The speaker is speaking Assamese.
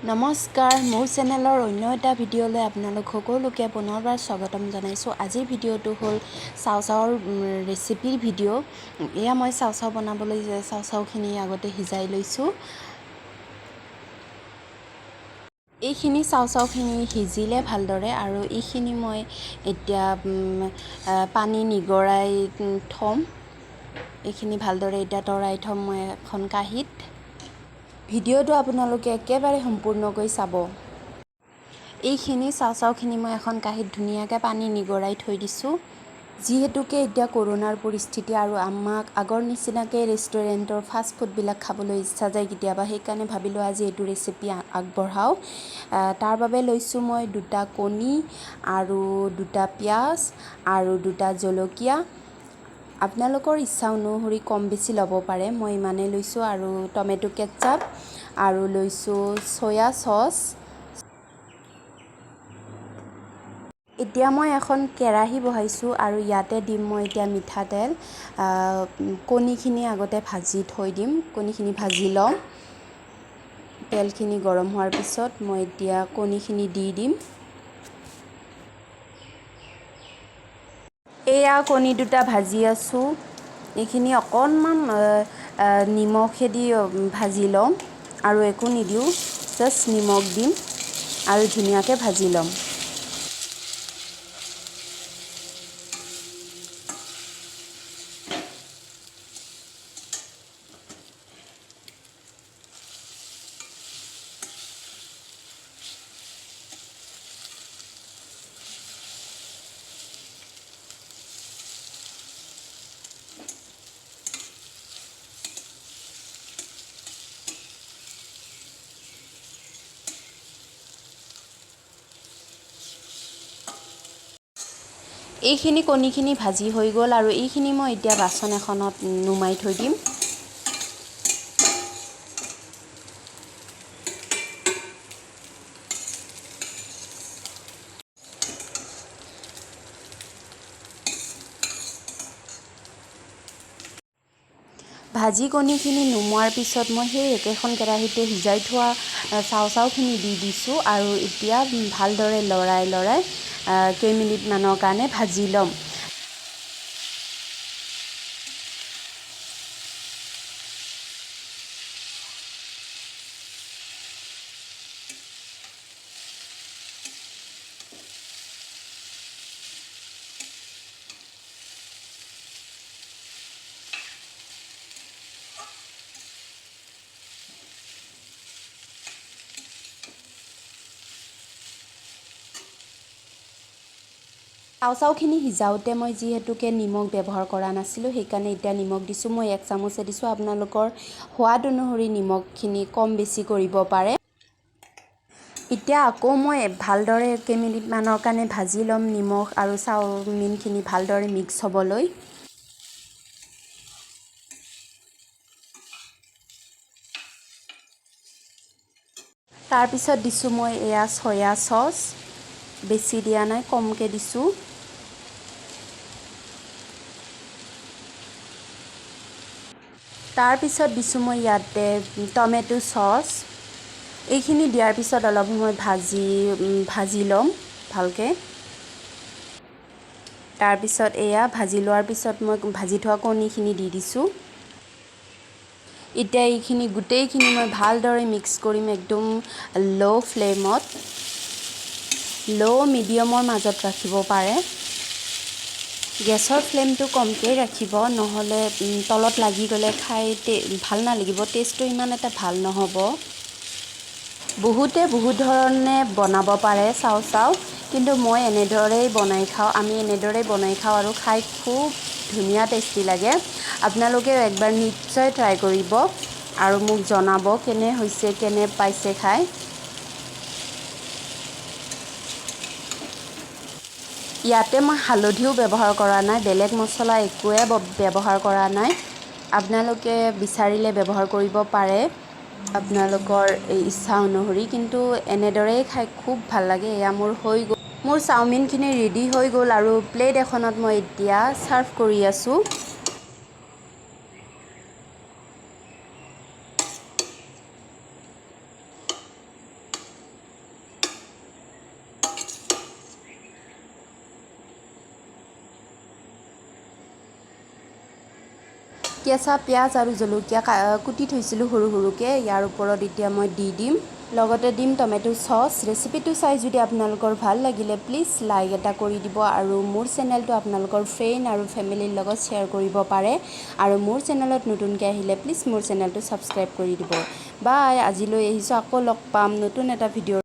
নমস্কাৰ, মোৰ চেনেলৰ অন্য এটা ভিডিঅ'লৈ আপোনালোক সকলোকে পুনৰবাৰ স্বাগতম জনাইছোঁ। আজিৰ ভিডিঅ'টো হ'ল চাওৰ ৰেচিপিৰ ভিডিঅ'। এয়া মই চাও বনাবলৈ চাওখিনি আগতে সিজাই লৈছোঁ। এইখিনি চাওখিনি সিজিলে ভালদৰে আৰু এইখিনি মই এতিয়া পানী নিগৰাই থ'ম। এইখিনি ভালদৰে এতিয়া তৰাই থ'ম মই এখন কাঁহীত। ভিডিঅ'টো আপোনালোকে একেবাৰে সম্পূৰ্ণকৈ চাব। এইখিনি চাওখিনি মই এখন কাঁহীত ধুনীয়াকৈ পানী নিগৰাই থৈ দিছোঁ। যিহেতুকে এতিয়া কৰোনাৰ পৰিস্থিতি আৰু আমাক আগৰ নিচিনাকৈ ৰেষ্টুৰেণ্টৰ ফাষ্টফুডবিলাক খাবলৈ ইচ্ছা যায় কেতিয়াবা, সেইকাৰণে ভাবিলোঁ আজি এইটো ৰেচিপি আগবঢ়াওঁ। তাৰ বাবে লৈছোঁ মই 2টা কণী আৰু 2টা পিঁয়াজ আৰু 2টা জলকীয়া। আপোনালোকৰ ইচ্ছা অনুসৰি কম বেছি ল'ব পাৰে, মই ইমানেই লৈছোঁ। আৰু টমেটো কেটচাপ আৰু লৈছোঁ চয়া চচ। এতিয়া মই এখন কেৰাহী বহাইছোঁ আৰু ইয়াতে দিম মই এতিয়া মিঠাতেল। কণীখিনি আগতে ভাজি থৈ দিম, কণীখিনি ভাজি লওঁ। তেলখিনি গৰম হোৱাৰ পিছত মই এতিয়া কণীখিনি দি দিম। এয়া কণী 2টা ভাজি আছোঁ। এইখিনি অকণমান নিমখেদি ভাজি ল'ম আৰু একো নিদিওঁ, জাষ্ট নিমখ দিম আৰু ধুনীয়াকৈ ভাজি ল'ম। এইখিনি কণীখিনি ভাজি হৈ গ'ল আৰু এইখিনি মই এতিয়া বাচন এখনত নুমাই থৈ দিম। ভাজি কণীখিনি নুমোৱাৰ পিছত মই সেই একেখন কেৰাহীতে সিজাই থোৱা চাওখিনি দি দিছোঁ আৰু এতিয়া ভালদৰে লৰাই কেইমিনিটমানৰ কাৰণে ভাজি ল'ম। চাওখিনি সিজাওঁতে মই যিহেতুকে নিমখ ব্যৱহাৰ কৰা নাছিলোঁ, সেইকাৰণে এতিয়া নিমখ দিছোঁ। মই 1 চামুচে দিছোঁ, আপোনালোকৰ সোৱাদ অনুসৰি নিমখখিনি কম বেছি কৰিব পাৰে। এতিয়া আকৌ মই ভালদৰে কেইমিনিটমানৰ কাৰণে ভাজি ল'ম, নিমখ আৰু চাওমিনখিনি ভালদৰে মিক্স হ'বলৈ। তাৰপিছত দিছোঁ মই এয়া চয়া চচ, বেছি দিয়া নাই, কমকৈ দিছোঁ। তাৰপিছত দিছোঁ মই ইয়াতে টমেটো চচ। এইখিনি দিয়াৰ পিছত অলপ সময় ভাজি ল'ম ভালকৈ। তাৰপিছত এয়া ভাজি লোৱাৰ পিছত মই ভাজি থোৱা কণীখিনি দি দিছোঁ। এতিয়া এইখিনি গোটেইখিনি মই ভালদৰে মিক্স কৰিম, একদম ল' ফ্লেমত, ল' মিডিয়ামৰ মাজত ৰাখিব পাৰে। গেছৰ ফ্লেমটো কমকৈ ৰাখিব, নহ'লে তলত লাগি গ'লে খাই ভাল নালাগিব, টেষ্টটো ইমান এটা ভাল নহ'ব। বহুতে বহুত ধৰণে বনাব পাৰে চাও, কিন্তু মই এনেদৰেই বনাই খাওঁ। আমি এনেদৰেই বনাই খাওঁ আৰু খাই খুব ধুনীয়া টেষ্টি লাগে। আপোনালোকেও একবাৰ নিশ্চয় ট্ৰাই কৰিব আৰু মোক জনাব কেনে পাইছে খাই। ইয়াতে মই হালধিও ব্যৱহাৰ কৰা নাই, বেলেগ মছলা একোৱে ব্যৱহাৰ কৰা নাই। আপোনালোকে বিচাৰিলে ব্যৱহাৰ কৰিব পাৰে আপোনালোকৰ ইচ্ছা অনুসৰি, কিন্তু এনেদৰেই খাই খুব ভাল লাগে। এয়া মোৰ চাওমিনখিনি ৰেডি হৈ গ'ল আৰু প্লেট এখনত মই এতিয়া ছাৰ্ভ কৰি আছোঁ। কেঁচা পিঁয়াজ আৰু জলকীয়া কুটি থৈছিলোঁ সৰু সৰুকৈ ইয়াৰ ওপৰত এতিয়া মই দি দিম লগতে দিম টমেটো চচ ৰেচিপিটো চাই যদি আপোনালোকৰ ভাল লাগিলে প্লিজ লাইক এটা কৰি দিব আৰু মোৰ চেনেলটো আপোনালোকৰ ফ্ৰেণ্ড আৰু ফেমিলিৰ লগত শ্বেয়াৰ কৰিব পাৰে আৰু মোৰ চেনেলত নতুনকৈ আহিলে প্লিজ মোৰ চেনেলটো ছাবস্ক্ৰাইব কৰি দিব বাই আজিলৈ আহিছোঁ আকৌ লগ পাম নতুন এটা ভিডিঅ'